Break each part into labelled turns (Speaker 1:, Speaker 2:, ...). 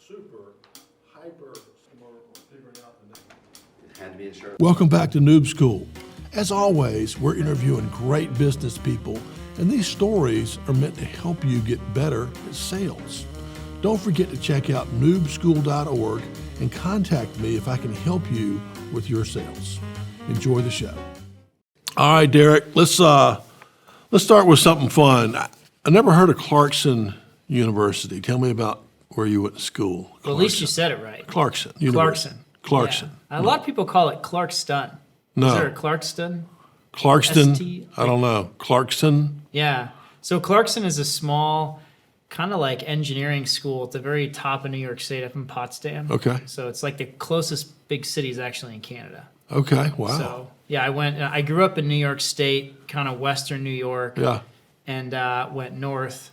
Speaker 1: super, hyper smart on figuring out the name.
Speaker 2: It had to be insured.
Speaker 1: Welcome back to Noob School. As always, we're interviewing great business people, and these stories are meant to help you get better at sales. Don't forget to check out noobschool.org and contact me if I can help you with your sales. Enjoy the show. All right, Derek, let's start with something fun. I never heard of Clarkston University. Tell me about where you went to school.
Speaker 3: Well, at least you said it right.
Speaker 1: Clarkston
Speaker 3: Clarkston.
Speaker 1: Clarkston.
Speaker 3: Yeah. A lot of people call it Clarkston.
Speaker 1: No.
Speaker 3: Is there a Clarkston?
Speaker 1: Clarkston.
Speaker 3: ST?
Speaker 1: I don't know. Clarkston.
Speaker 3: Yeah. So Clarkston is a small, kind of like engineering school at the very top of New York State, up in Potsdam.
Speaker 1: Okay.
Speaker 3: So it's like the closest big city is actually in Canada.
Speaker 1: Okay. Wow.
Speaker 3: So yeah, I grew up in New York State, kind of Western New York.
Speaker 1: Yeah.
Speaker 3: And went north.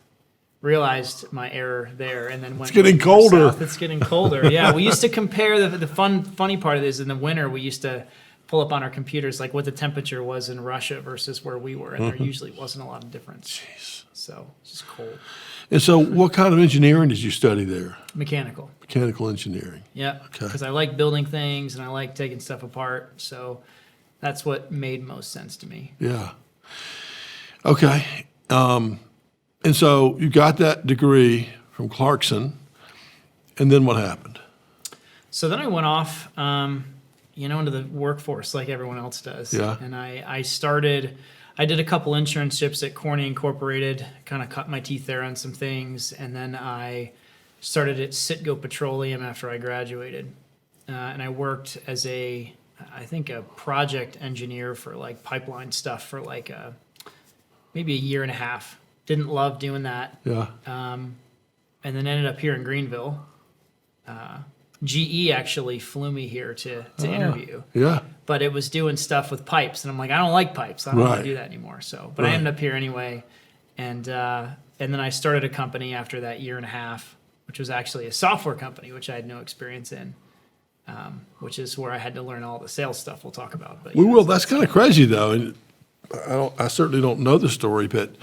Speaker 3: Realized my error there, and then went.
Speaker 1: It's getting colder.
Speaker 3: South. It's getting colder. Yeah, we used to compare the funny part of this. In the winter, we used to pull up on our computers like what the temperature was in Russia versus where we were, and there usually wasn't a lot of difference.
Speaker 1: Jeez.
Speaker 3: So it's just cold.
Speaker 1: And so, what kind of engineering did you study there?
Speaker 3: Mechanical.
Speaker 1: Mechanical engineering.
Speaker 3: Yeah.
Speaker 1: Okay.
Speaker 3: Because I like building things and I like taking stuff apart. So that's what made most sense to me.
Speaker 1: Yeah. Okay. And so you got that degree from Clarkson, and then what happened?
Speaker 3: So then I went off, into the workforce like everyone else does.
Speaker 1: Yeah.
Speaker 3: And I did a couple internships at Corning Incorporated, kind of cut my teeth there on some things, and then I started at Citgo Petroleum after I graduated. And I worked as a project engineer for like pipeline stuff for like maybe a year and a half. Didn't love doing that.
Speaker 1: Yeah.
Speaker 3: And then ended up here in Greenville. GE actually flew me here to interview.
Speaker 1: Yeah.
Speaker 3: But it was doing stuff with pipes, and I'm like, I don't like pipes. I don't want
Speaker 1: Right.
Speaker 3: to do that anymore. So, but I ended up here anyway, and then I started a company after that year and a half, which was actually a software company, which I had no experience in, which is where I had to learn all the sales stuff we'll talk about. But
Speaker 1: We will. That's kind of crazy, though. And I certainly don't know the story, but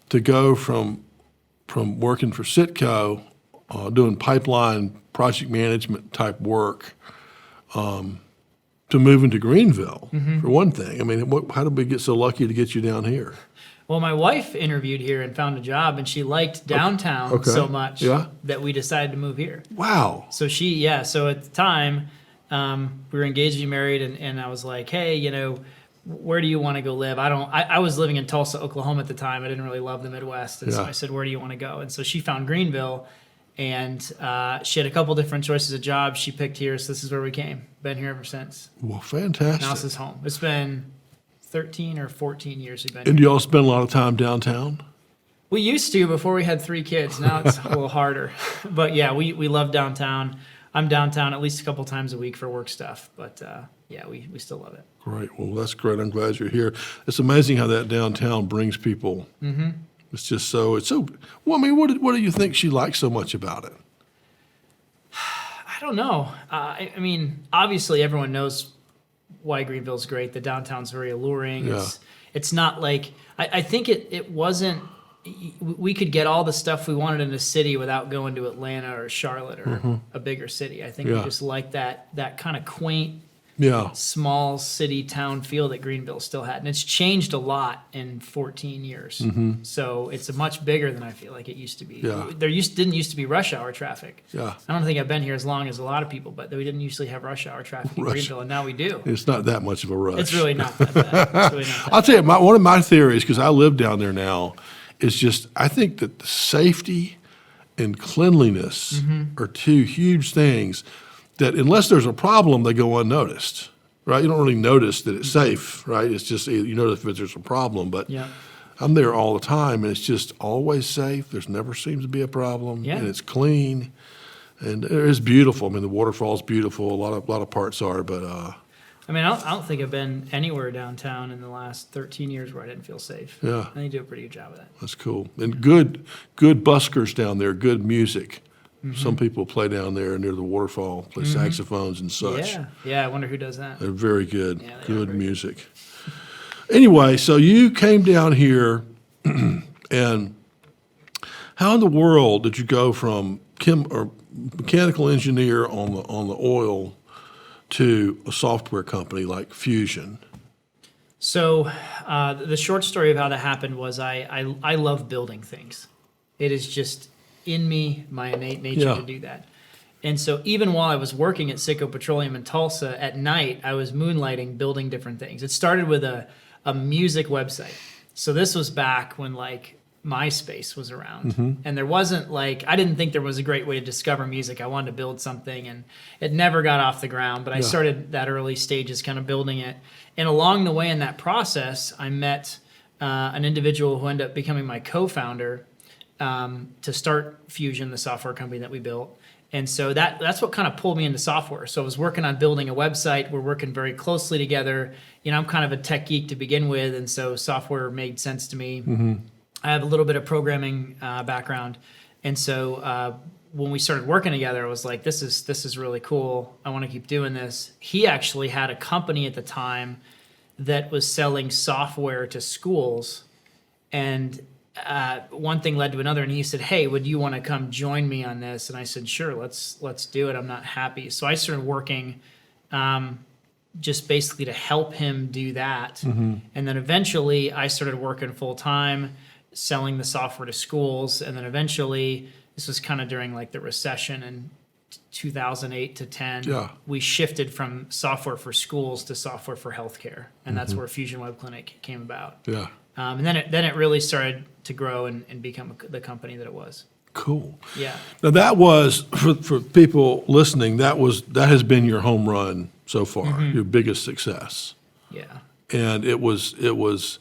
Speaker 1: to go from working for Citgo, doing pipeline project management type work, to moving to Greenville, for one thing. I mean, how did we get so lucky to get you down here?
Speaker 3: Well, my wife interviewed here and found a job, and she liked downtown
Speaker 1: Okay.
Speaker 3: so much
Speaker 1: Yeah.
Speaker 3: that we decided to move here.
Speaker 1: Wow.
Speaker 3: So so at the time, we were engaged to be married, and I was like, hey, where do you want to go live? I was living in Tulsa, Oklahoma at the time. I didn't really love the Midwest. And so
Speaker 1: Yeah.
Speaker 3: I said, where do you want to go? And so she found Greenville, and she had a couple different choices of jobs. She picked here, so this is where we came. Been here ever since.
Speaker 1: Well, fantastic.
Speaker 3: Now this is home. It's been 13 or 14 years we've been
Speaker 1: And
Speaker 3: here.
Speaker 1: do y'all spend a lot of time downtown?
Speaker 3: We used to before we had 3 kids. Now it's a little harder. But yeah, we love downtown. I'm downtown at least a couple times a week for work stuff. But yeah, we still love it.
Speaker 1: Great. Well, that's great. I'm glad you're here. It's amazing how that downtown brings people. Mm-hmm. It's just so. Well, I mean, what do you think she likes so much about it?
Speaker 3: I don't know. I mean, obviously everyone knows why Greenville's great. The downtown's very alluring.
Speaker 1: Yeah.
Speaker 3: It's not like I think it wasn't. We could get all the stuff we wanted in a city without going to Atlanta or Charlotte or a bigger city. I think we
Speaker 1: Yeah.
Speaker 3: just like that kind of quaint,
Speaker 1: Yeah.
Speaker 3: small city town feel that Greenville still had, and it's changed a lot in 14 years. So it's much bigger than I feel like it used to be.
Speaker 1: Yeah.
Speaker 3: There didn't used to be rush hour traffic.
Speaker 1: Yeah.
Speaker 3: I don't think I've been here as long as a lot of people, but we didn't usually have rush hour traffic in Greenville, and now we do.
Speaker 1: It's not that much of a rush.
Speaker 3: It's really not that bad. It's really not that
Speaker 1: I'll tell you, one of my theories, because I live down there now, is just I think that the safety and cleanliness are 2 huge things that unless there's a problem, they go unnoticed, right? You don't really notice that it's safe, right? It's just you notice if there's a problem, but
Speaker 3: Yeah.
Speaker 1: I'm there all the time, and it's just always safe. There's never seems to be a problem,
Speaker 3: Yeah.
Speaker 1: and it's clean, and it's beautiful. I mean, the waterfall's beautiful. A lot of parts are, but
Speaker 3: I mean, I don't think I've been anywhere downtown in the last 13 years where I didn't feel safe.
Speaker 1: Yeah.
Speaker 3: I think you do a pretty good job of that.
Speaker 1: that's cool. And good buskers down there, good music. Some people play down there near the waterfall, play saxophones and such.
Speaker 3: Yeah. I wonder who does that.
Speaker 1: They're very good,
Speaker 3: Yeah, they are
Speaker 1: good
Speaker 3: very
Speaker 1: music. Anyway, so you came down here, and how in the world did you go from mechanical engineer on the oil to a software company like Fusion?
Speaker 3: So the short story of how that happened was I love building things. It is just in me, my innate nature to do that. And so even while I was working at Citgo Petroleum in Tulsa, at night I was moonlighting building different things. It started with a music website. So this was back when like MySpace was around. And there wasn't I didn't think there was a great way to discover music. I wanted to build something and it never got off the ground, but I started that early stages kind of building it. And along the way in that process, I met an individual who ended up becoming my co-founder to start Fusion, the software company that we built. And so that's what kind of pulled me into software. So I was working on building a website. We're working very closely together. I'm kind of a tech geek to begin with, and so software made sense to me. I have a little bit of programming background. And so when we started working together, I was like, this is really cool. I want to keep doing this. He actually had a company at the time that was selling software to schools. And one thing led to another, and he said, hey, would you want to come join me on this? And I said, sure, let's do it. I'm not happy. So I started working just basically to help him do that. And then eventually I started working full time, selling the software to schools. And then eventually, this was kind of during like the recession in 2008 to 10, we shifted from software for schools to software for healthcare. And that's where Fusion Web Clinic came about. And then it really started to grow and become the company that it was.
Speaker 1: Cool.
Speaker 3: Yeah.
Speaker 1: Now that was for people listening. That has been your home run so far. Your biggest success.
Speaker 3: Yeah.
Speaker 1: And it was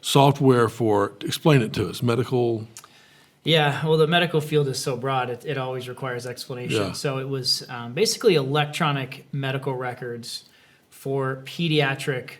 Speaker 1: software for. Explain it to us. Medical.
Speaker 3: Yeah. Well, the medical field is so broad. It always requires explanation.
Speaker 1: Yeah.
Speaker 3: So it was basically electronic medical records for pediatric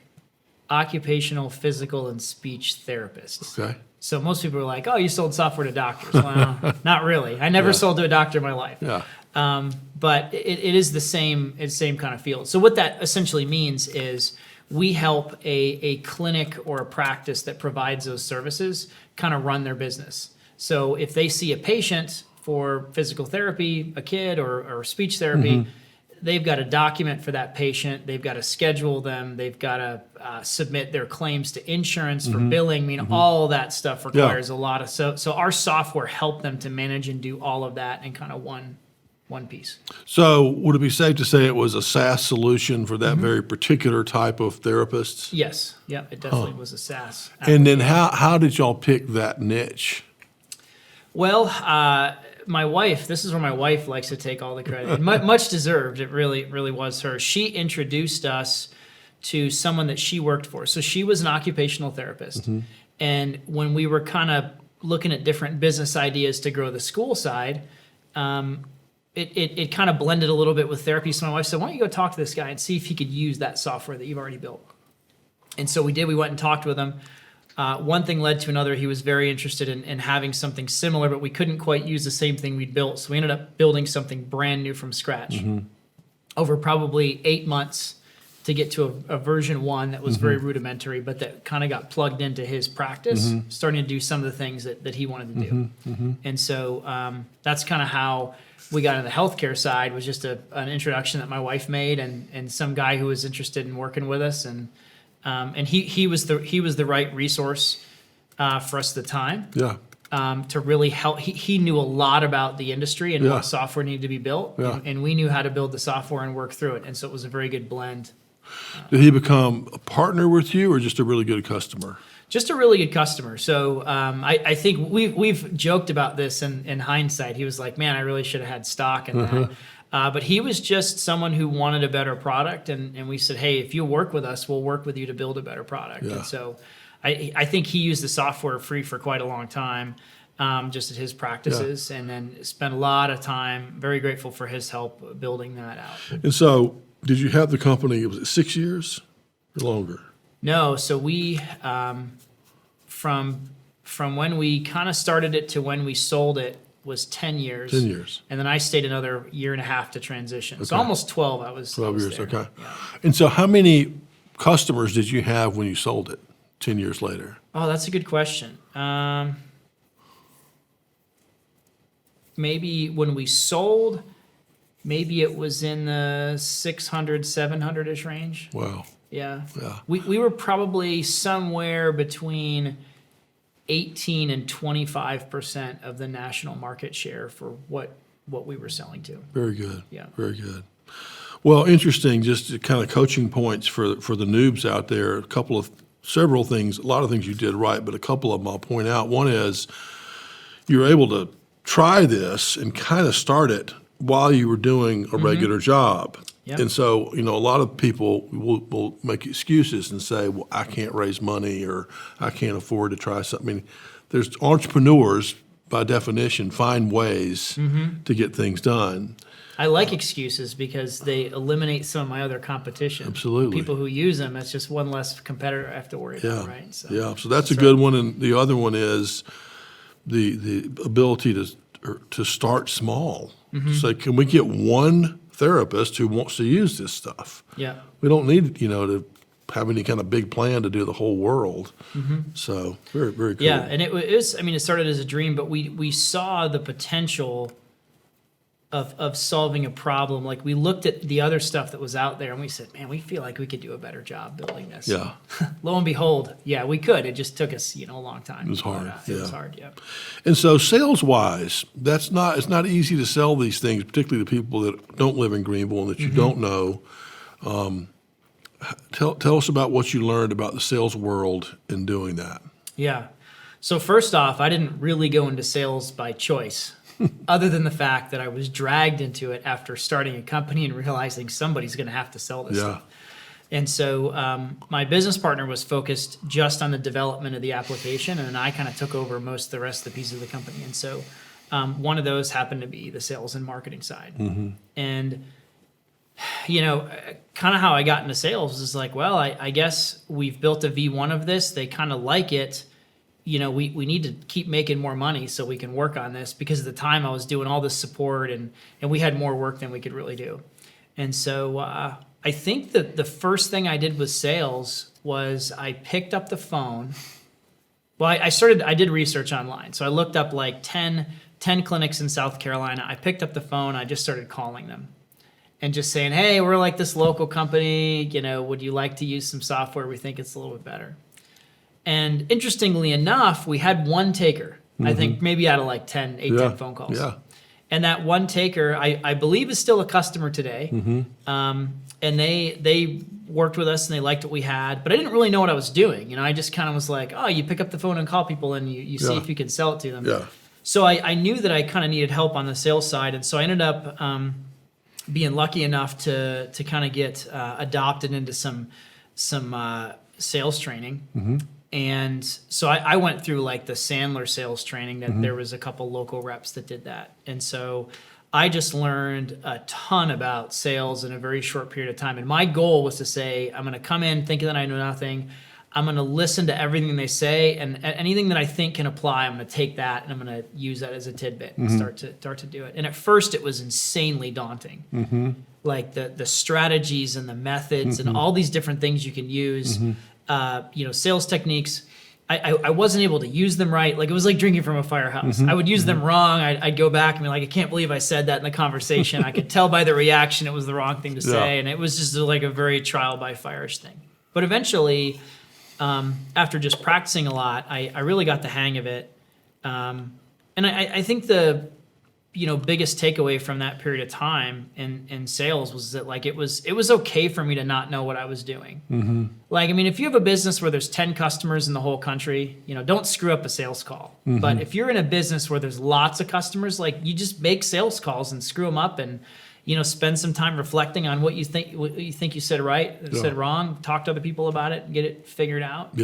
Speaker 3: occupational, physical, and speech therapists.
Speaker 1: Okay.
Speaker 3: So most people are like, oh, you sold software to doctors. Well, not really. I never sold to a doctor in my life.
Speaker 1: Yeah.
Speaker 3: But it is the same kind of field. So what that essentially means is we help a clinic or a practice that provides those services kind of run their business. So if they see a patient for physical therapy, a kid, or speech therapy, they've got to document for that patient. They've got to schedule them. They've got to submit their claims to insurance for billing. I mean, all that stuff requires a lot of. So our software helped them to manage and do all of that in kind of one piece.
Speaker 1: So would it be safe to say it was a SaaS solution for that very particular type of therapists?
Speaker 3: Yes. Yeah, it definitely was a SaaS.
Speaker 1: And then how did y'all pick that niche?
Speaker 3: Well, my wife, this is where my wife likes to take all the credit. Much deserved. It really was her. She introduced us to someone that she worked for. So she was an occupational therapist. And when we were kind of looking at different business ideas to grow the school side, it kind of blended a little bit with therapy. So my wife said, why don't you go talk to this guy and see if he could use that software that you've already built? And so we did. We went and talked with him. One thing led to another. He was very interested in having something similar, but we couldn't quite use the same thing we'd built. So we ended up building something brand new from scratch over probably 8 months to get to a version 1 that was very rudimentary, but that kind of got plugged into his practice, starting to do some of the things that he wanted to do. And so that's kind of how we got into the healthcare side, was just an introduction that my wife made and some guy who was interested in working with us. And he was the right resource for us at the time.
Speaker 1: Yeah.
Speaker 3: To really help. He knew a lot about the industry and what software needed to be built, and we knew how to build the software and work through it. And so it was a very good blend.
Speaker 1: Did he become a partner with you, or just a really good customer?
Speaker 3: Just a really good customer. So I think we've joked about this in hindsight. He was like, "Man, I really should have had stock in that." But he was just someone who wanted a better product, and we said, hey, if you work with us, we'll work with you to build a better product. And so I think he used the software free for quite a long time, just at his practices, and then spent a lot of time, very grateful for his help building that out.
Speaker 1: And so did you have the company, was it 6 years or longer?
Speaker 3: No, so we, from when we kind of started it to when we sold it, was 10 years.
Speaker 1: 10 years.
Speaker 3: And then I stayed another year and a half to transition. So almost 12 I was
Speaker 1: 12 years,
Speaker 3: there.
Speaker 1: okay.
Speaker 3: Yeah.
Speaker 1: And so how many customers did you have when you sold it 10 years later?
Speaker 3: Oh, that's a good question. maybe when we sold, maybe it was in the 600, 700-ish range.
Speaker 1: Wow.
Speaker 3: Yeah.
Speaker 1: Yeah.
Speaker 3: We were probably somewhere between 18 and 25% of the national market share for what we were selling to.
Speaker 1: Very good.
Speaker 3: Yeah.
Speaker 1: Very good. Well, interesting, just kind of coaching points for the noobs out there. Several things, a lot of things you did right, but a couple of them I'll point out. One is you were able to try this and kind of start it while you were doing a regular job.
Speaker 3: Yep.
Speaker 1: And so, a lot of people will make excuses and say, well, I can't raise money or I can't afford to try something. I mean, there's entrepreneurs, by definition, find ways to get things done.
Speaker 3: I like excuses because they eliminate some of my other competition.
Speaker 1: Absolutely.
Speaker 3: People who use them, it's just one less competitor I have to worry about, right?
Speaker 1: So that's a good one. And the other one is the ability to start small. So can we get one therapist who wants to use this stuff?
Speaker 3: Yeah.
Speaker 1: We don't need, to have any kind of big plan to do the whole world. So very, very cool.
Speaker 3: Yeah, and it was, it started as a dream, but we saw the potential of solving a problem. Like, we looked at the other stuff that was out there and we said, man, we feel like we could do a better job building this.
Speaker 1: Yeah.
Speaker 3: Lo and behold, yeah, we could. It just took us, a long time.
Speaker 1: It was hard.
Speaker 3: It was hard, yeah.
Speaker 1: And so sales-wise, it's not easy to sell these things, particularly to people that don't live in Greenville and that you don't know. Tell us about what you learned about the sales world in doing that.
Speaker 3: Yeah. So first off, I didn't really go into sales by choice, other than the fact that I was dragged into it after starting a company and realizing somebody's going to have to sell this stuff. And so my business partner was focused just on the development of the application, and I kind of took over most of the rest of the pieces of the company. And so one of those happened to be the sales and marketing side. And kind of how I got into sales is like, well, I guess we've built a V1 of this. They kind of like it. We need to keep making more money so we can work on this, because at the time I was doing all this support and we had more work than we could really do. And so I think that the first thing I did with sales was I picked up the phone. Well, I did research online. So I looked up like 10 clinics in South Carolina. I picked up the phone. I just started calling them and just saying, hey, we're like this local company, would you like to use some software? We think it's a little bit better. And interestingly enough, we had one taker, I think maybe out of like 10 phone calls.
Speaker 1: Yeah.
Speaker 3: And that one taker, I believe, is still a customer today. And they worked with us and they liked what we had, but I didn't really know what I was doing. I just kind of was like, oh, you pick up the phone and call people and you see if you can sell it to them.
Speaker 1: Yeah.
Speaker 3: So I knew that I kind of needed help on the sales side. And so I ended up being lucky enough to kind of get adopted into some sales training. And so I went through like the Sandler sales training that there was a couple local reps that did that. And so I just learned a ton about sales in a very short period of time. And my goal was to say, I'm going to come in thinking that I know nothing. I'm going to listen to everything they say, and anything that I think can apply, I'm going to take that and I'm going to use that as a tidbit and start to do it. And at first it was insanely daunting. Like the strategies and the methods and all these different things you can use. Sales techniques, I wasn't able to use them right. Like, it was like drinking from a firehouse. I would use them wrong. I'd go back and be like, I can't believe I said that in the conversation. I could tell by the reaction it was the wrong thing to say. And it was just like a very trial by fire thing. But eventually, after just practicing a lot, I really got the hang of it. And I think the biggest takeaway from that period of time in sales was that, like, it was okay for me to not know what I was doing. Like, if you have a business where there's 10 customers in the whole country, don't screw up a sales call. But if you're in a business where there's lots of customers, like, you just make sales calls and screw them up and, spend some time reflecting on what you think you said right, said wrong, talk to other people about it and get it figured out.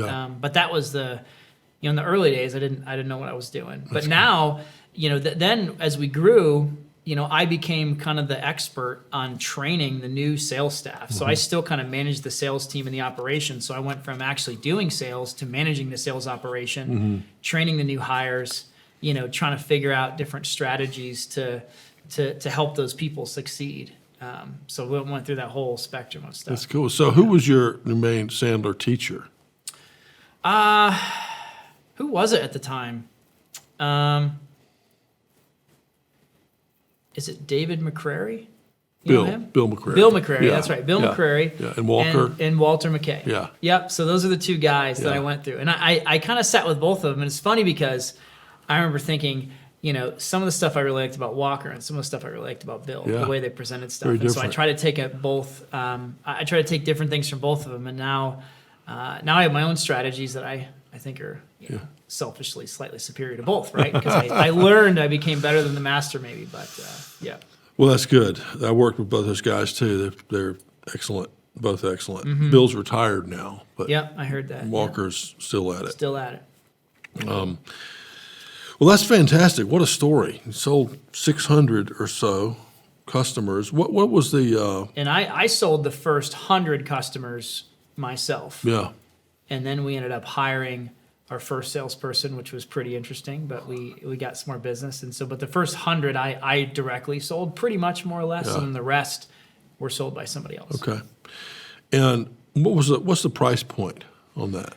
Speaker 3: But that was in the early days, I didn't know what I was doing. But now, then as we grew, I became kind of the expert on training the new sales staff. So I still kind of managed the sales team and the operation. So I went from actually doing sales to managing the sales operation, training the new hires, trying to figure out different strategies to help those people succeed. So we went through that whole spectrum of stuff.
Speaker 1: That's cool. So who was your main Sandler teacher?
Speaker 3: Who was it at the time? is it David McCrary? You know him?
Speaker 1: Bill McCrary.
Speaker 3: Bill McCrary,
Speaker 1: Yeah,
Speaker 3: that's right. Bill
Speaker 1: yeah,
Speaker 3: McCrary.
Speaker 1: yeah, and Walker.
Speaker 3: And Walter McKay.
Speaker 1: Yeah.
Speaker 3: Yep. So those are the two guys that I went through. And I kind of sat with both of them. And it's funny because I remember thinking, you know, some of the stuff I really liked about Walker and some of the stuff I really liked about Bill, the way they presented stuff.
Speaker 1: Very
Speaker 3: and so I
Speaker 1: different.
Speaker 3: try to take I try to take different things from both of them. And now I have my own strategies that I think are selfishly slightly superior to both, right? Because I became better than the master maybe, but yeah.
Speaker 1: Well, that's good. I worked with both those guys too. They're excellent, both excellent. Bill's retired now, but
Speaker 3: Yeah, I heard that.
Speaker 1: Walker's still at it.
Speaker 3: Still at it.
Speaker 1: Well, that's fantastic. What a story. You sold 600 or so customers. What was the?
Speaker 3: And I sold the first 100 customers myself.
Speaker 1: Yeah.
Speaker 3: And then we ended up hiring our first salesperson, which was pretty interesting, but we got some more business. And so, but the first 100 I directly sold pretty much more or less, and then the rest were sold by somebody else.
Speaker 1: Okay. And what's the price point on that?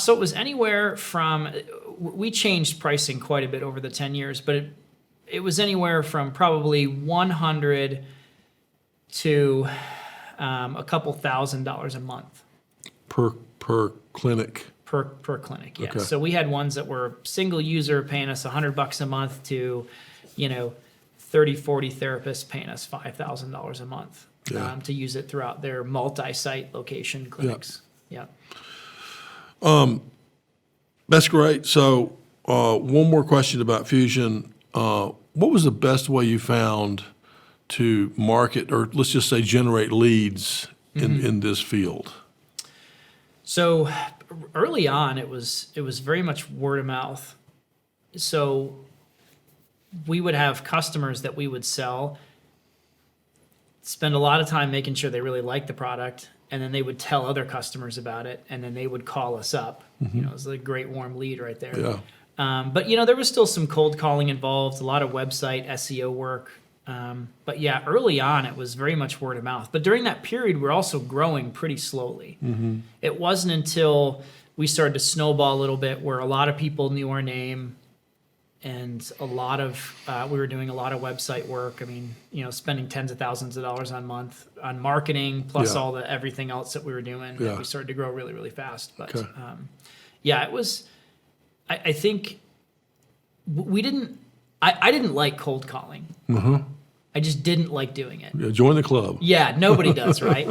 Speaker 3: So it was anywhere from, we changed pricing quite a bit over the 10 years, but it was anywhere from probably 100 to a couple $1,000s a month.
Speaker 1: Per clinic.
Speaker 3: Per clinic, yeah.
Speaker 1: Okay.
Speaker 3: So we had ones that were single user paying us $100 a month to, 30, 40 therapists paying us $5,000 a month to use it throughout their multi-site location clinics. Yeah.
Speaker 1: That's great. So one more question about Fusion. What was the best way you found to market, or let's just say generate leads in this field?
Speaker 3: So early on, it was very much word of mouth. So we would have customers that we would sell, spend a lot of time making sure they really liked the product, and then they would tell other customers about it, and then they would call us up. It was a great warm lead right there.
Speaker 1: Yeah.
Speaker 3: But there was still some cold calling involved, a lot of website SEO work. But yeah, early on, it was very much word of mouth. But during that period, we're also growing pretty slowly. It wasn't until we started to snowball a little bit where a lot of people knew our name, and a lot of we were doing a lot of website work. I mean, spending tens of thousands of dollars a month on marketing, plus all the everything else that we were doing.
Speaker 1: Yeah.
Speaker 3: We started to grow really, really fast. But
Speaker 1: Okay.
Speaker 3: it was. I think we didn't. I didn't like cold calling. I just didn't like doing it.
Speaker 1: Yeah, join the club.
Speaker 3: Yeah, nobody does, right?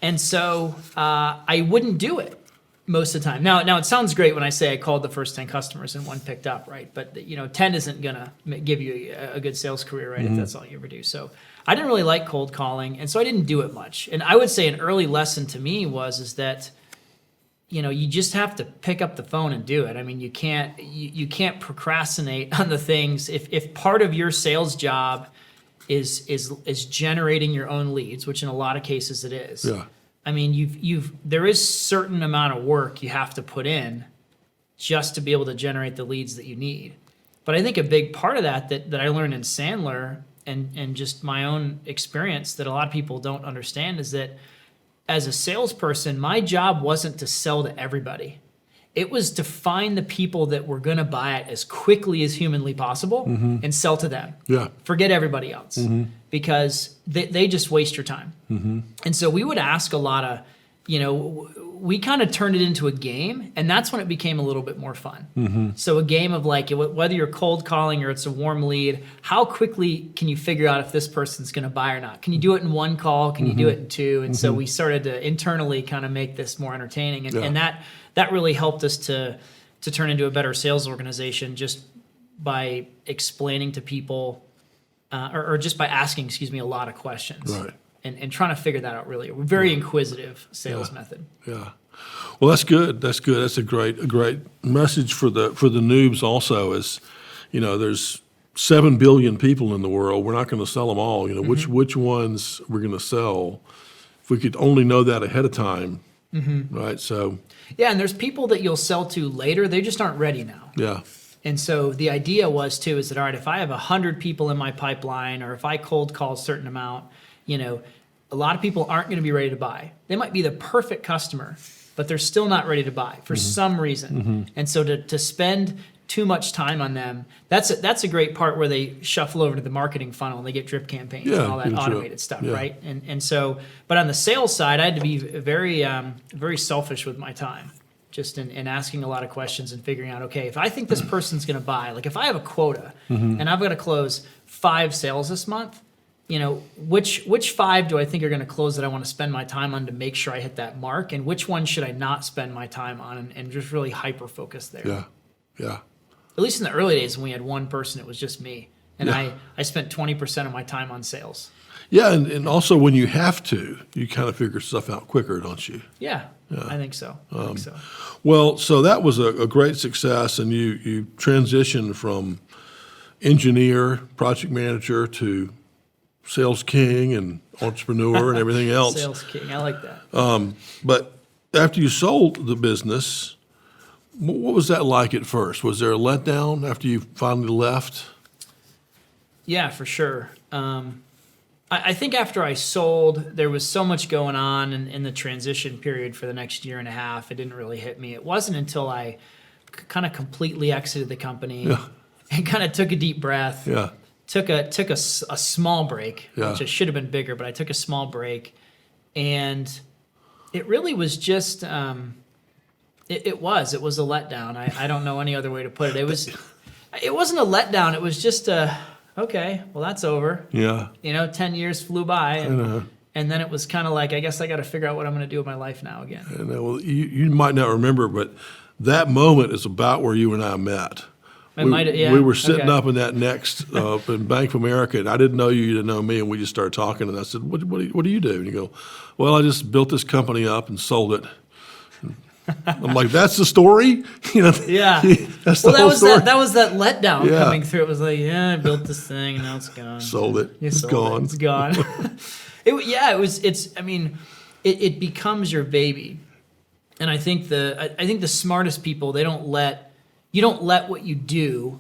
Speaker 3: And so I wouldn't do it most of the time. Now it sounds great when I say I called the first 10 customers and one picked up, right? But 10 isn't gonna give you a good sales career, right? If that's all you ever do. So I didn't really like cold calling, and so I didn't do it much. And I would say an early lesson to me is that you just have to pick up the phone and do it. I mean, you can't procrastinate on the things. If part of your sales job is generating your own leads, which in a lot of cases it is.
Speaker 1: Yeah.
Speaker 3: I mean, there is certain amount of work you have to put in just to be able to generate the leads that you need. But I think a big part of that I learned in Sandler and just my own experience that a lot of people don't understand is that as a salesperson, my job wasn't to sell to everybody. It was to find the people that were going to buy it as quickly as humanly possible and sell to them.
Speaker 1: Yeah.
Speaker 3: Forget everybody else because they just waste your time. And so we would ask a lot of, we kind of turned it into a game, and that's when it became a little bit more fun. So a game of like, whether you're cold calling or it's a warm lead, how quickly can you figure out if this person's going to buy or not? Can you do it in one call? Can you do it in two? And so we started to internally kind of make this more entertaining, and that really helped us to turn into a better sales organization just by explaining to people, or just by asking, a lot of questions.
Speaker 1: Right.
Speaker 3: And trying to figure that out really. We're very inquisitive sales method.
Speaker 1: Yeah. Well, that's good. That's good. That's a great message for the noobs also is, there's 7 billion people in the world. We're not going to sell them all. Which ones we're going to sell. If we could only know that ahead of time, right? So.
Speaker 3: Yeah, and there's people that you'll sell to later. They just aren't ready now.
Speaker 1: Yeah.
Speaker 3: And so the idea was too is that, all right, if I have 100 people in my pipeline, or if I cold call a certain amount, a lot of people aren't going to be ready to buy. They might be the perfect customer, but they're still not ready to buy for some reason. And so to spend too much time on them. That's a great part where they shuffle over to the marketing funnel and they get drip campaigns and all that automated stuff, right? And so, but on the sales side, I had to be very very selfish with my time, just in asking a lot of questions and figuring out, okay, if I think this person's going to buy, like if I have a quota and I've got to close 5 sales this month, which 5 do I think are going to close that I want to spend my time on to make sure I hit that mark, and which one should I not spend my time on, and just really hyper focus there.
Speaker 1: Yeah.
Speaker 3: At least in the early days when we had one person, it was just me. And I spent 20% of my time on sales.
Speaker 1: Yeah, and also when you have to, you kind of figure stuff out quicker, don't you?
Speaker 3: Yeah. I think so.
Speaker 1: Well, so that was a great success, and you transitioned from engineer, project manager to sales king and entrepreneur and everything else.
Speaker 3: Sales king, I like that.
Speaker 1: But after you sold the business, what was that like at first? Was there a letdown after you finally left?
Speaker 3: Yeah, for sure. I think after I sold, there was so much going on in the transition period for the next year and a half. It didn't really hit me. It wasn't until I kind of completely exited the company and kind of took a deep breath. Took a small break, which it should have been bigger, but I took a small break, and it really was just. It was a letdown. I don't know any other way to put it. It wasn't a letdown. It was just okay, well, that's over. 10 years flew by, and then it was kind of like, I guess I got to figure out what I'm going to do with my life now again.
Speaker 1: And well, you might not remember, but that moment is about where you and I met. We were sitting up in that next in Bank of America, and I didn't know you didn't know me, and we just started talking, and I said, what do you do? And you go, well, I just built this company up and sold it. I'm like, that's the story?
Speaker 3: Yeah.
Speaker 1: That's the whole story.
Speaker 3: That was that letdown coming through. It was like, I built this thing and now it's gone.
Speaker 1: Sold it. It's
Speaker 3: gone. It becomes your baby. And I think the smartest people, you don't let what you do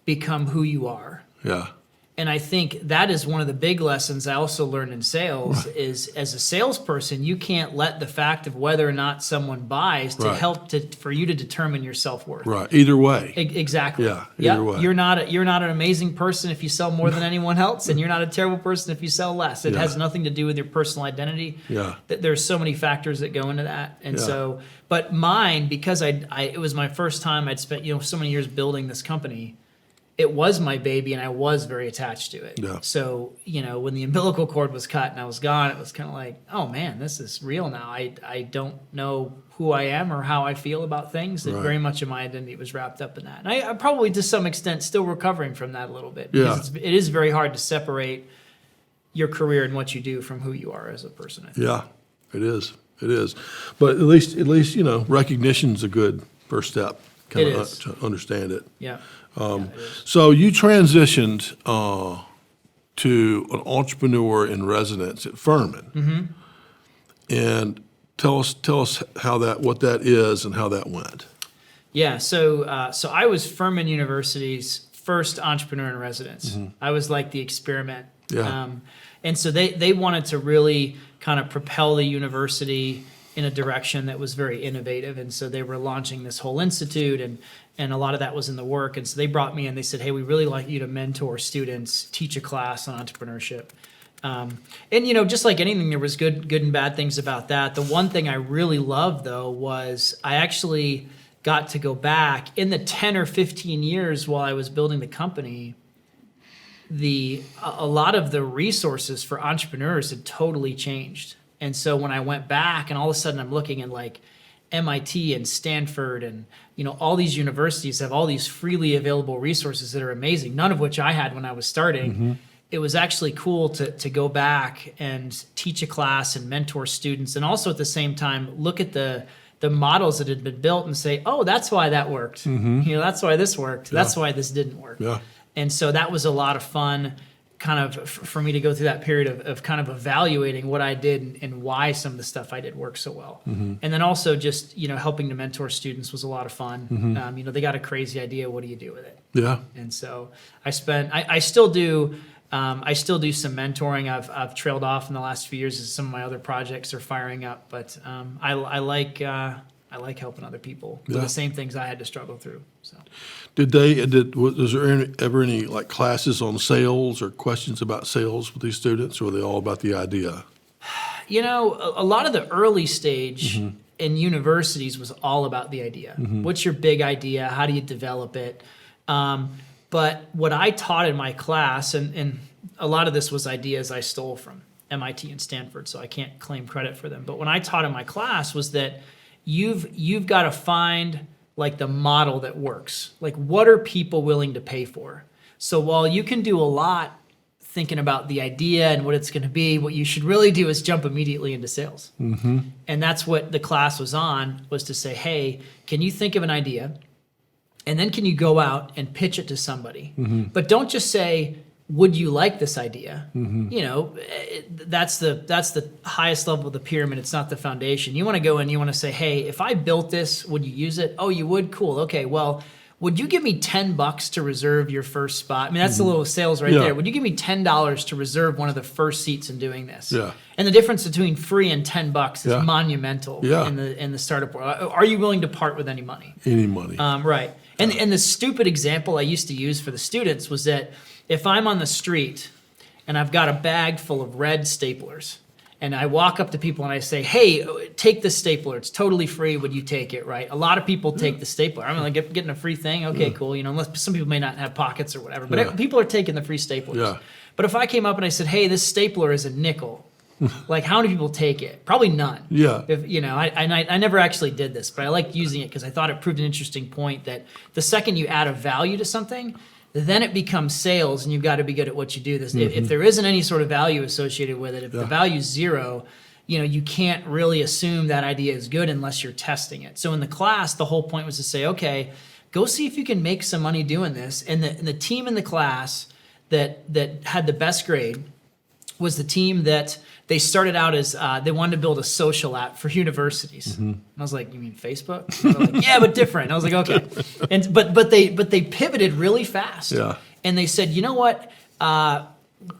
Speaker 3: become who you are.
Speaker 1: Yeah.
Speaker 3: And I think that is one of the big lessons I also learned in sales is, as a salesperson, you can't let the fact of whether or not someone buys to help for you to determine your self-worth.
Speaker 1: Right. Either way.
Speaker 3: Exactly.
Speaker 1: Yeah. Either way.
Speaker 3: You're not an amazing person if you sell more than anyone else, and you're not a terrible person if you sell less. It has nothing to do with your personal identity.
Speaker 1: Yeah.
Speaker 3: There's so many factors that go into that. And so, but mine, because it was my first time, I'd spent, so many years building this company. It was my baby, and I was very attached to it.
Speaker 1: Yeah.
Speaker 3: So, when the umbilical cord was cut and I was gone, it was kind of like, oh man, this is real now. I don't know who I am or how I feel about things. And very much of my identity was wrapped up in that. And I probably, to some extent, still recovering from that a little bit. Because it is very hard to separate your career and what you do from who you are as a person, I think.
Speaker 1: Yeah, it is. It is. But at least recognition's a good first step. Kind of to understand it.
Speaker 3: Yeah.
Speaker 1: So you transitioned to an entrepreneur in residence at Furman, and tell us what that is and how that went.
Speaker 3: Yeah. So I was Furman University's first entrepreneur in residence. I was like the experiment.
Speaker 1: Yeah.
Speaker 3: And so they wanted to really kind of propel the university in a direction that was very innovative. And so they were launching this whole institute, and a lot of that was in the work. And so they brought me in. They said, hey, we really like you to mentor students, teach a class on entrepreneurship. And, just like anything, there was good and bad things about that. The one thing I really loved, though, was I actually got to go back in the 10 or 15 years while I was building the company. A lot of the resources for entrepreneurs had totally changed. And so when I went back, and all of a sudden I'm looking at like MIT and Stanford and all these universities have all these freely available resources that are amazing, none of which I had when I was starting. It was actually cool to go back and teach a class and mentor students, and also at the same time look at the models that had been built and say, oh, that's why that worked. That's why this worked. That's why this didn't work.
Speaker 1: Yeah.
Speaker 3: And so that was a lot of fun, kind of for me to go through that period of kind of evaluating what I did and why some of the stuff I did worked so well. And then also just, helping to mentor students was a lot of fun. They got a crazy idea. What do you do with it?
Speaker 1: Yeah.
Speaker 3: And so I still do some mentoring. I've trailed off in the last few years as some of my other projects are firing up, but I I like helping other people
Speaker 1: Yeah.
Speaker 3: with the same things I had to struggle through. So,
Speaker 1: Was there ever any like classes on sales or questions about sales with these students, or were they all about the idea?
Speaker 3: you know, a lot of the early stage in universities was all about the idea. What's your big idea? How do you develop it? But what I taught in my class, and a lot of this was ideas I stole from MIT and Stanford, so I can't claim credit for them. But when I taught in my class was that you've got to find like the model that works. Like, what are people willing to pay for? So while you can do a lot thinking about the idea and what it's going to be, what you should really do is jump immediately into sales. And that's what the class was on, was to say, hey, can you think of an idea? And then can you go out and pitch it to somebody? But don't just say, would you like this idea? You know, that's the highest level of the pyramid. It's not the foundation. You want to go in, you want to say, hey, if I built this, would you use it? Oh, you would? Cool. Okay, well, would you give me $10 to reserve your first spot? I mean, that's a little sales right there. Would you give me $10 to reserve one of the first seats in doing this?
Speaker 1: Yeah.
Speaker 3: And the difference between free and $10 is monumental
Speaker 1: Yeah.
Speaker 3: in the startup world. Are you willing to part with any money?
Speaker 1: Any money?
Speaker 3: Right. And the stupid example I used to use for the students was that if I'm on the street and I've got a bag full of red staplers, and I walk up to people and I say, hey, take this stapler. It's totally free. Would you take it, right? A lot of people take the stapler. I mean, like getting a free thing. Okay, cool. You know, unless some people may not have pockets or whatever. But people are taking the free staplers.
Speaker 1: Yeah.
Speaker 3: But if I came up and I said, hey, this stapler is a nickel, like how many people take it? Probably none.
Speaker 1: Yeah.
Speaker 3: If, you know, I never actually did this, but I liked using it because I thought it proved an interesting point that the second you add a value to something, then it becomes sales, and you've got to be good at what you do. If there isn't any sort of value associated with it, if the value is zero, you know, you can't really assume that idea is good unless you're testing it. So in the class, the whole point was to say, okay, go see if you can make some money doing this. And the team in the class that had the best grade was the team that they started out as they wanted to build a social app for universities. And I was like, you mean Facebook? And they're like, yeah, but different. And I was like, okay. And but they pivoted really fast.
Speaker 1: Yeah.
Speaker 3: And they said, you know what?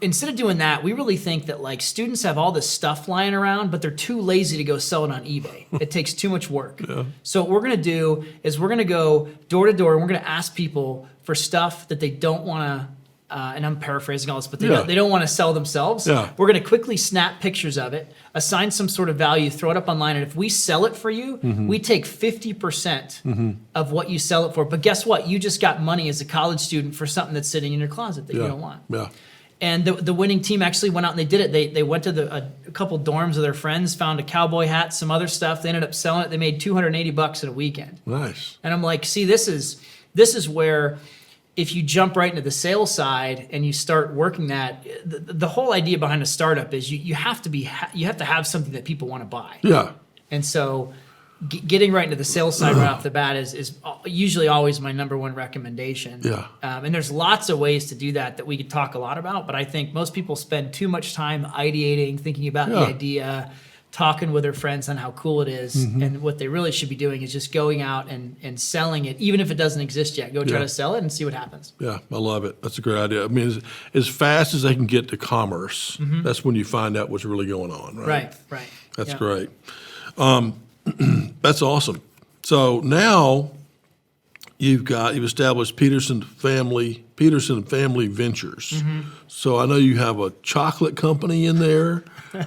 Speaker 3: Instead of doing that, we really think that like students have all this stuff lying around, but they're too lazy to go sell it on eBay. It takes too much work. So what we're going to do is we're going to go door to door and we're going to ask people for stuff that they don't want to, and I'm paraphrasing all this, but they don't want to sell themselves.
Speaker 1: Yeah.
Speaker 3: We're going to quickly snap pictures of it, assign some sort of value, throw it up online, and if we sell it for you, we take 50% of what you sell it for. But guess what? You just got money as a college student for something that's sitting in your closet that you don't want.
Speaker 1: Yeah.
Speaker 3: And the winning team actually went out and they did it. They went to a couple dorms of their friends, found a cowboy hat, some other stuff. They ended up selling it. They made $280 in a weekend.
Speaker 1: Nice.
Speaker 3: And I'm like, see, this is where if you jump right into the sales side and you start working that, the whole idea behind a startup is you have to have something that people want to buy.
Speaker 1: Yeah.
Speaker 3: And so getting right into the sales side right off the bat is usually always my number one recommendation.
Speaker 1: Yeah.
Speaker 3: And there's lots of ways to do that we could talk a lot about, but I think most people spend too much time ideating, thinking about the idea, talking with their friends on how cool it is. And what they really should be doing is just going out and selling it, even if it doesn't exist yet. Go try to sell it and see what happens.
Speaker 1: Yeah, I love it. That's a great idea. I mean, as fast as they can get to commerce, that's when you find out what's really going on, right?
Speaker 3: Right.
Speaker 1: That's great. That's awesome. So now you've established Pedersen Family Ventures. So I know you have a chocolate company in there.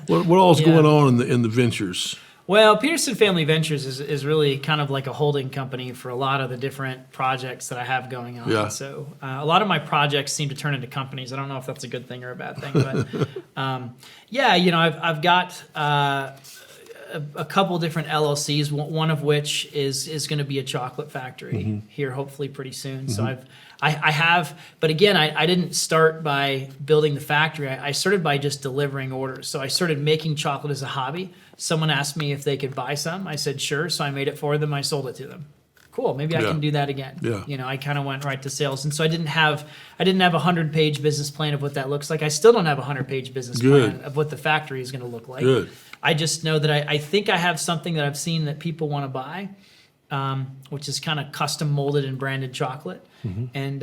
Speaker 1: What all's going on in the ventures?
Speaker 3: Well, Pedersen Family Ventures is really kind of like a holding company for a lot of the different projects that I have going on.
Speaker 1: Yeah.
Speaker 3: So a lot of my projects seem to turn into companies. I don't know if that's a good thing or a bad thing, but I've got a couple different LLCs, one of which is going to be a chocolate factory here hopefully pretty soon. So I have, but again, I didn't start by building the factory. I started by just delivering orders. So I started making chocolate as a hobby. Someone asked me if they could buy some. I said, sure. So I made it for them. I sold it to them. Cool. Maybe I can do that again.
Speaker 1: Yeah.
Speaker 3: You know, I kind of went right to sales. And so I didn't have a 100-page business plan of what that looks like. I still don't have a 100-page business plan of what the factory is going to look like.
Speaker 1: Good.
Speaker 3: I just know that I think I have something that I've seen that people want to buy, which is kind of custom molded and branded chocolate and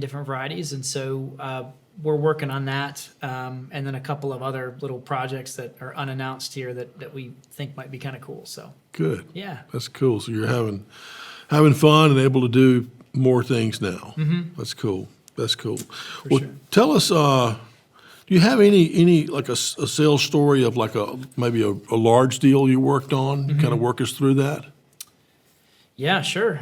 Speaker 3: different varieties. And so we're working on that, and then a couple of other little projects that are unannounced here that we think might be kind of cool. So
Speaker 1: Good.
Speaker 3: yeah,
Speaker 1: That's cool. So you're having fun and able to do more things now. That's cool. That's cool. Well,
Speaker 3: sure.
Speaker 1: tell us, do you have any like a sales story of like maybe a large deal you worked on? Kind of work us through that.
Speaker 3: Yeah, sure.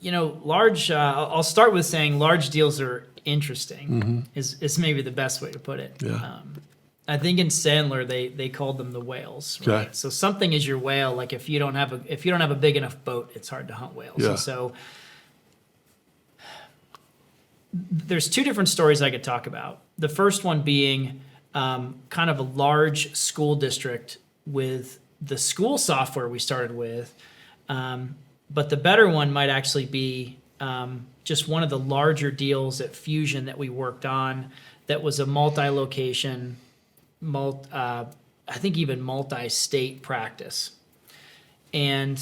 Speaker 3: Large. I'll start with saying large deals are interesting. Is maybe the best way to put it.
Speaker 1: Yeah.
Speaker 3: I think in Sandler they called them the whales. Right?
Speaker 1: Okay.
Speaker 3: So something is your whale. Like if you don't have a big enough boat, it's hard to hunt whales.
Speaker 1: Yeah.
Speaker 3: And so there's two different stories I could talk about. The first one being kind of a large school district with the school software we started with. But the better one might actually be just one of the larger deals at Fusion that we worked on that was a multi-location, I think even multi-state practice. And,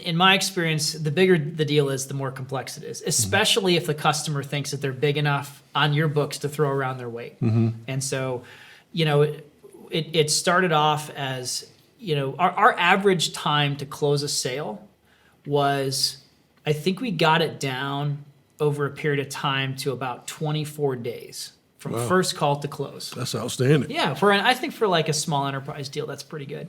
Speaker 3: in my experience, the bigger the deal is, the more complex it is, especially if the customer thinks that they're big enough on your books to throw around their weight. And so, it started off as, our average time to close a sale was, I think we got it down over a period of time to about 24 days from first call to close.
Speaker 1: That's outstanding.
Speaker 3: Yeah, I think for like a small enterprise deal, that's pretty good.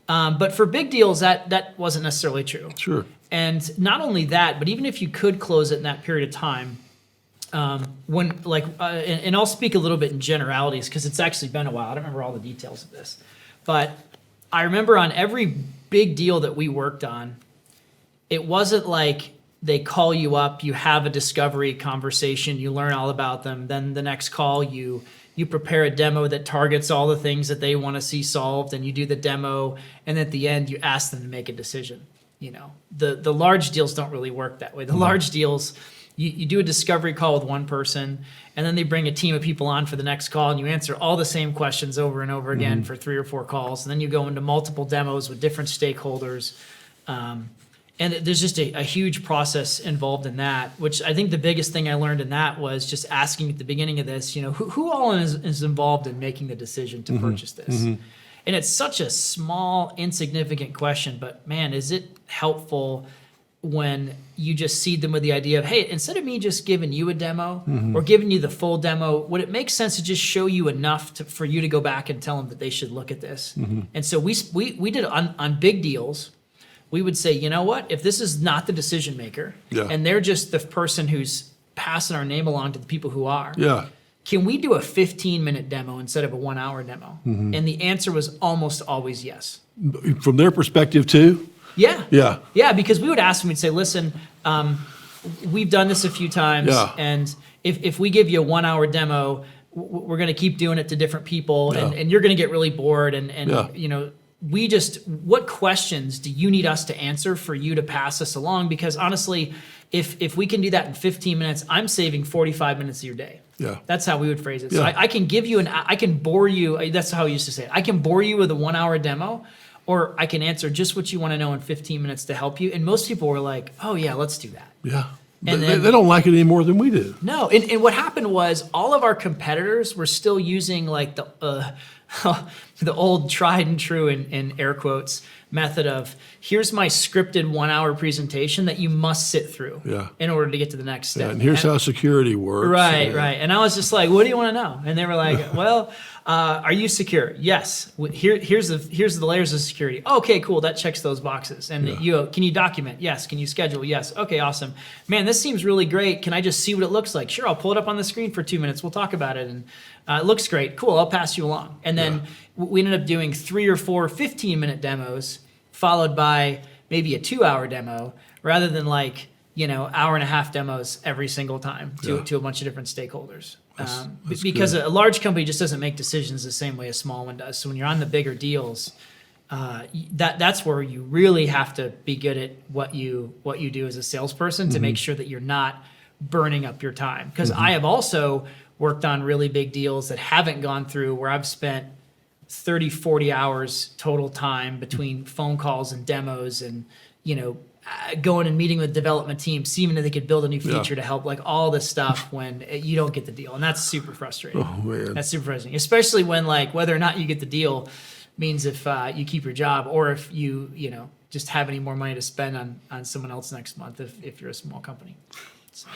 Speaker 3: But for big deals, that wasn't necessarily true.
Speaker 1: Sure.
Speaker 3: And not only that, but even if you could close it in that period of time, and I'll speak a little bit in generalities because it's actually been a while. I don't remember all the details of this, but I remember on every big deal that we worked on, it wasn't like they call you up, you have a discovery conversation, you learn all about them. Then the next call, you prepare a demo that targets all the things that they want to see solved, and you do the demo. And at the end, you ask them to make a decision. The large deals don't really work that way. The large deals, you do a discovery call with one person, and then they bring a team of people on for the next call, and you answer all the same questions over and over again for 3 or 4 calls. And then you go into multiple demos with different stakeholders. And there's just a huge process involved in that, which I think the biggest thing I learned in that was just asking at the beginning of this, who all is involved in making the decision to purchase this? And it's such a small, insignificant question, but man, is it helpful when you just seed them with the idea of, hey, instead of me just giving you a demo or giving you the full demo, would it make sense to just show you enough for you to go back and tell them that they should look at this? And so we did on big deals. We would say, you know what, if this is not the decision maker and they're just the person who's passing our name along to the people who are, can we do a 15-minute demo instead of a 1-hour demo? And the answer was almost always yes.
Speaker 1: From their perspective too?
Speaker 3: Yeah.
Speaker 1: Yeah.
Speaker 3: Yeah, because we would ask them, we'd say, listen, we've done this a few times, and if we give you a 1-hour demo, we're going to keep doing it to different people, and you're going to get really bored, and what questions do you need us to answer for you to pass us along? Because honestly, if we can do that in 15 minutes, I'm saving 45 minutes of your day.
Speaker 1: Yeah.
Speaker 3: That's how we would phrase it. So I can give you I can bore you. That's how we used to say it. I can bore you with a 1-hour demo, or I can answer just what you want to know in 15 minutes to help you. And most people were like, oh yeah, let's do that.
Speaker 1: Yeah.
Speaker 3: And
Speaker 1: they don't like it any more than we do.
Speaker 3: No. And what happened was all of our competitors were still using like the old tried and true in air quotes method of, here's my scripted 1-hour presentation that you must sit through in order to get to the next step.
Speaker 1: And here's how security works.
Speaker 3: Right. And I was just like, what do you want to know? And they were like, well, are you secure? Yes. Here's the layers of security. Okay, cool. That checks those boxes. And can you document? Yes. Can you schedule? Yes. Okay, awesome. Man, this seems really great. Can I just see what it looks like? Sure, I'll pull it up on the screen for 2 minutes. We'll talk about it. And it looks great. Cool, I'll pass you along. And then we ended up doing 3 or 4 15-minute demos followed by maybe a 2-hour demo rather than hour and a half demos every single time to a bunch of different stakeholders. That's because a large company just doesn't make decisions the same way a small one does. So when you're on the bigger deals, that's where you really have to be good at what you do as a salesperson to make sure that you're not burning up your time. Because I have also worked on really big deals that haven't gone through where I've spent 30, 40 hours total time between phone calls and demos and, going and meeting with development teams, seeing that they could build a new feature to help, like all this stuff when you don't get the deal. And that's super frustrating.
Speaker 1: Oh, man.
Speaker 3: That's super frustrating, especially when like whether or not you get the deal means if you keep your job or if you just have any more money to spend on someone else next month if you're a small company. So.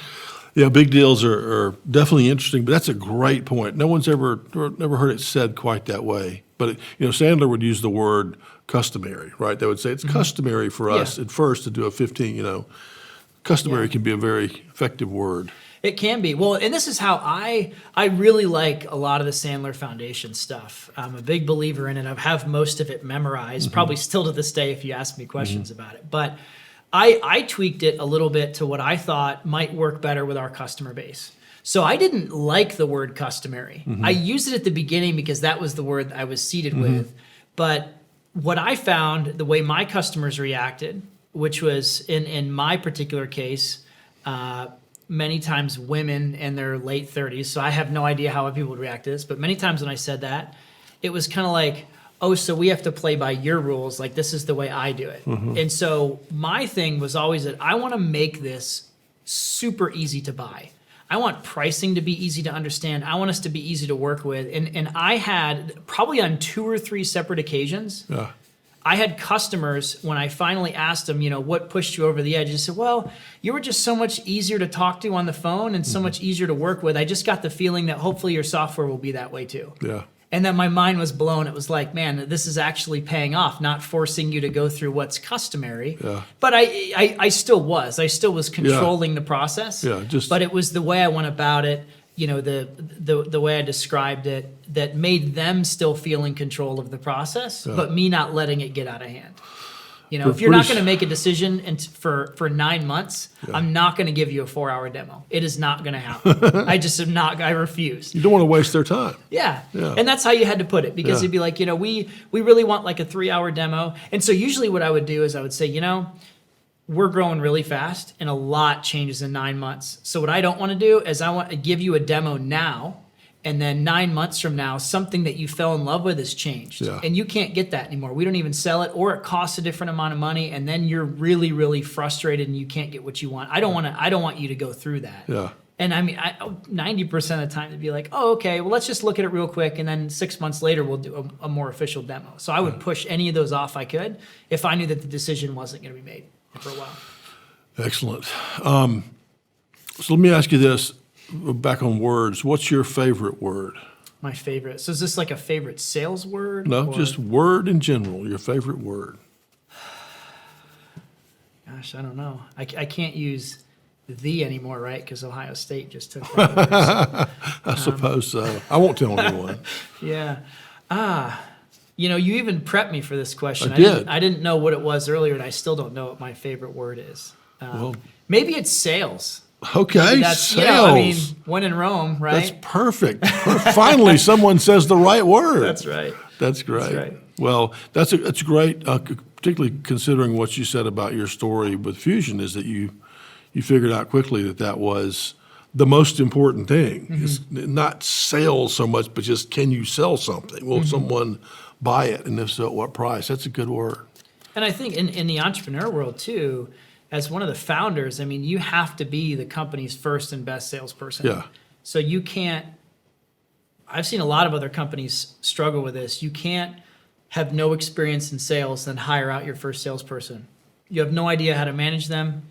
Speaker 1: Yeah, big deals are definitely interesting, but that's a great point. No one's never heard it said quite that way. But Sandler would use the word customary, right? They would say it's customary for us at first to do a 15. Customary can be a very effective word.
Speaker 3: It can be. Well, and this is how I really like a lot of the Sandler Foundation stuff. I'm a big believer in it. I have most of it memorized, probably still to this day if you ask me questions about it. But I tweaked it a little bit to what I thought might work better with our customer base. So I didn't like the word customary. I used it at the beginning because that was the word I was seated with. But what I found, the way my customers reacted, which was in my particular case, many times women in their late 30s. So I have no idea how people would react to this. But many times when I said that, it was kind of like, oh, so we have to play by your rules. Like, this is the way I do it. And so my thing was always that I want to make this super easy to buy. I want pricing to be easy to understand. I want us to be easy to work with. And I had probably on 2 or 3 separate occasions, I had customers, when I finally asked them, what pushed you over the edge? They said, well, you were just so much easier to talk to on the phone and so much easier to work with. I just got the feeling that hopefully your software will be that way too.
Speaker 1: Yeah.
Speaker 3: And then my mind was blown. It was like, man, this is actually paying off, not forcing you to go through what's customary.
Speaker 1: Yeah.
Speaker 3: But I still was controlling the process.
Speaker 1: Yeah,
Speaker 3: but it was the way I went about it, the way I described it, that made them still feel in control of the process, but me not letting it get out of hand. If you're not going to make a decision for 9 months, I'm not going to give you a 4-hour demo. It is not going to happen. I just am not. I refuse.
Speaker 1: You don't want to waste their time.
Speaker 3: Yeah. And that's how you had to put it, because it'd be like, we really want like a 3-hour demo. And so usually what I would do is I would say, we're growing really fast and a lot changes in 9 months. So what I don't want to do is I want to give you a demo now, and then 9 months from now, something that you fell in love with has changed.
Speaker 1: Yeah.
Speaker 3: And you can't get that anymore. We don't even sell it, or it costs a different amount of money, and then you're really, really frustrated and you can't get what you want. I don't want you to go through that.
Speaker 1: Yeah.
Speaker 3: And I mean, 90% of the time, it'd be like, oh, okay, well, let's just look at it real quick, and then 6 months later, we'll do a more official demo. So I would push any of those off I could if I knew that the decision wasn't going to be made for a while.
Speaker 1: Excellent. So let me ask you this, back on words. What's your favorite word?
Speaker 3: My favorite. So is this like a favorite sales word?
Speaker 1: No, just word in general, your favorite word.
Speaker 3: Gosh, I don't know. I can't use the anymore, right? Because Ohio State just took that.
Speaker 1: I suppose so. I won't tell anyone.
Speaker 3: Yeah. You even prepped me for this question.
Speaker 1: I did.
Speaker 3: I didn't know what it was earlier, and I still don't know what my favorite word is. Maybe it's sales.
Speaker 1: Okay,
Speaker 3: That's,
Speaker 1: sales.
Speaker 3: when in Rome, right?
Speaker 1: That's perfect. Finally, someone says the right word.
Speaker 3: That's right.
Speaker 1: That's great.
Speaker 3: That's right.
Speaker 1: Well, that's great, particularly considering what you said about your story with Fusion, is that you figured out quickly that was the most important thing. It's not sales so much, but just, can you sell something? Will someone buy it? And if so, at what price? That's a good word. And
Speaker 3: I think in the entrepreneur world too, as one of the founders, I mean, you have to be the company's first and best salesperson.
Speaker 1: Yeah.
Speaker 3: So you can't, I've seen a lot of other companies struggle with this. You can't have no experience in sales, then hire out your first salesperson. You have no idea how to manage them.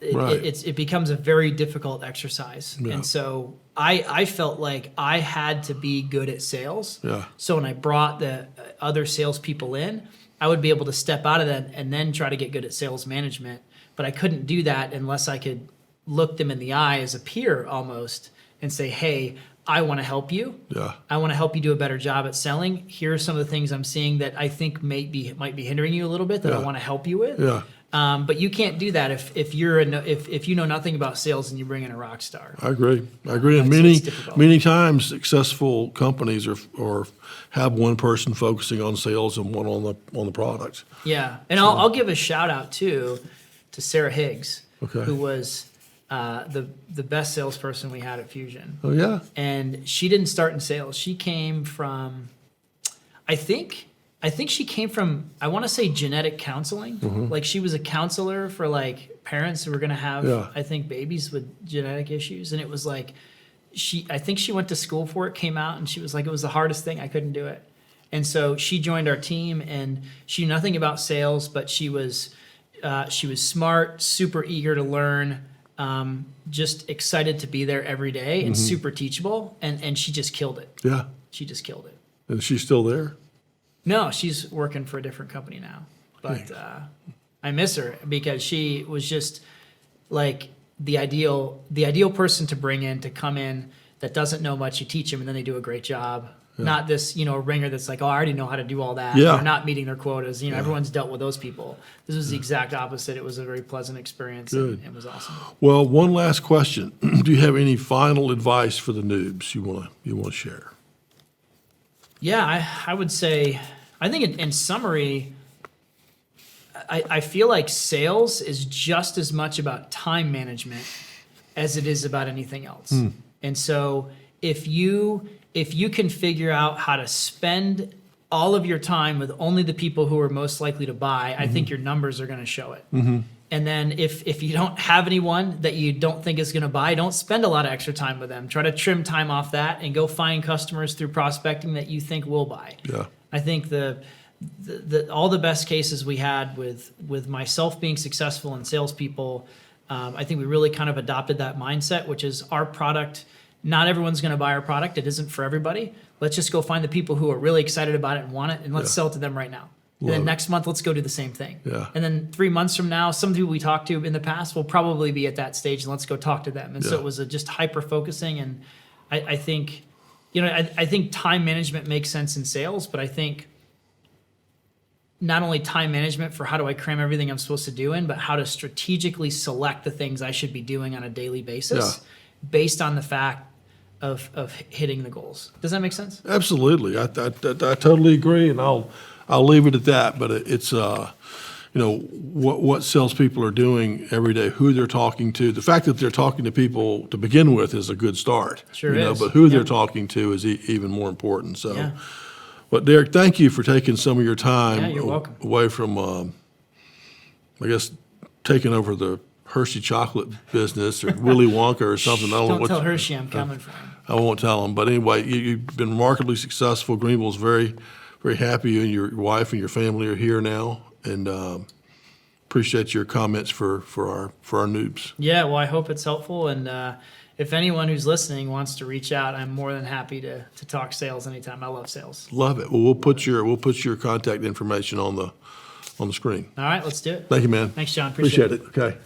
Speaker 3: It becomes a very difficult exercise. Yeah. And so I felt like I had to be good at sales. Yeah. So when I brought the other salespeople in, I would be able to step out of that and then try to get good at sales management. But I couldn't do that unless I could look them in the eye as a peer almost and say, hey, I want to help you. Yeah. I want to help you do a better job at selling. Here are some of the things I'm seeing that I think might be hindering you a little bit that I want to help you with. Yeah. But you can't do that if you know nothing about sales and you bring in a rock star.
Speaker 1: I agree. And many times successful companies or have one person focusing on sales and one on the product.
Speaker 3: Yeah, and I'll give a shout out too to Sarah Higgs, who was the best salesperson we had at Fusion.
Speaker 1: Oh yeah.
Speaker 3: And she didn't start in sales. She came from, I think I think she came from, I want to say, genetic counseling. Like she was a counselor for like parents who were going to have,
Speaker 1: Yeah.
Speaker 3: I think, babies with genetic issues. And it was like, I think she went to school for it, came out, and she was like, it was the hardest thing. I couldn't do it. And so she joined our team, and she knew nothing about sales, but she was smart, super eager to learn, just excited to be there every day, and super teachable. And she just killed it.
Speaker 1: Yeah.
Speaker 3: She just killed it.
Speaker 1: And she's still there?
Speaker 3: No, she's working for a different company now. But I miss her because she was just like the ideal person to bring in, to come in that doesn't know much. You teach them and then they do a great job. Yeah. Not this, ringer that's like, oh, I already know how to do all that.
Speaker 1: Yeah.
Speaker 3: They're not meeting their quotas. Everyone's dealt with those people. This was the exact opposite. It was a very pleasant experience.
Speaker 1: Good.
Speaker 3: And it was awesome.
Speaker 1: Well, one last question. Do you have any final advice for the noobs you want to share?
Speaker 3: Yeah, I would say, I think in summary, I feel like sales is just as much about time management as it is about anything else. And so if you can figure out how to spend all of your time with only the people who are most likely to buy, I think your numbers are going to show it. And then if you don't have anyone that you don't think is going to buy, don't spend a lot of extra time with them. Try to trim time off that and go find customers through prospecting that you think will buy.
Speaker 1: Yeah.
Speaker 3: I think all the best cases we had with myself being successful and salespeople, I think we really kind of adopted that mindset, which is our product. Not everyone's going to buy our product. It isn't for everybody. Let's just go find the people who are really excited about it and want it, and let's sell it to them right now. And then next month, let's go do the same thing.
Speaker 1: Yeah.
Speaker 3: And then 3 months from now, some people we talked to in the past will probably be at that stage, and let's go talk to them. And so it was just hyper focusing. And I think, I think time management makes sense in sales, but I think not only time management for how do I cram everything I'm supposed to do in, but how to strategically select the things I should be doing on a daily basis based on the fact of hitting the goals. Does that make sense?
Speaker 1: Absolutely. I totally agree, and I'll leave it at that. But it's what salespeople are doing every day, who they're talking to. The fact that they're talking to people to begin with is a good start.
Speaker 3: Sure is.
Speaker 1: But who they're talking to is even more important. So.
Speaker 3: Yeah.
Speaker 1: But Derek, thank you for taking some of your time
Speaker 3: you're welcome.
Speaker 1: away from, I guess, taking over the Hershey chocolate business or Willy Wonka or something. I
Speaker 3: Don't tell Hershey I'm coming from.
Speaker 1: I won't tell them. But anyway, you've been remarkably successful. Greenville's very, very happy you and your wife and your family are here now, and appreciate your comments for our noobs.
Speaker 3: Yeah, well, I hope it's helpful, and if anyone who's listening wants to reach out, I'm more than happy to talk sales anytime. I love sales.
Speaker 1: Love it. Well, we'll put your contact information on the screen.
Speaker 3: All right, let's do it.
Speaker 1: Thank you, man.
Speaker 3: Thanks, John.
Speaker 1: Appreciate it. Okay.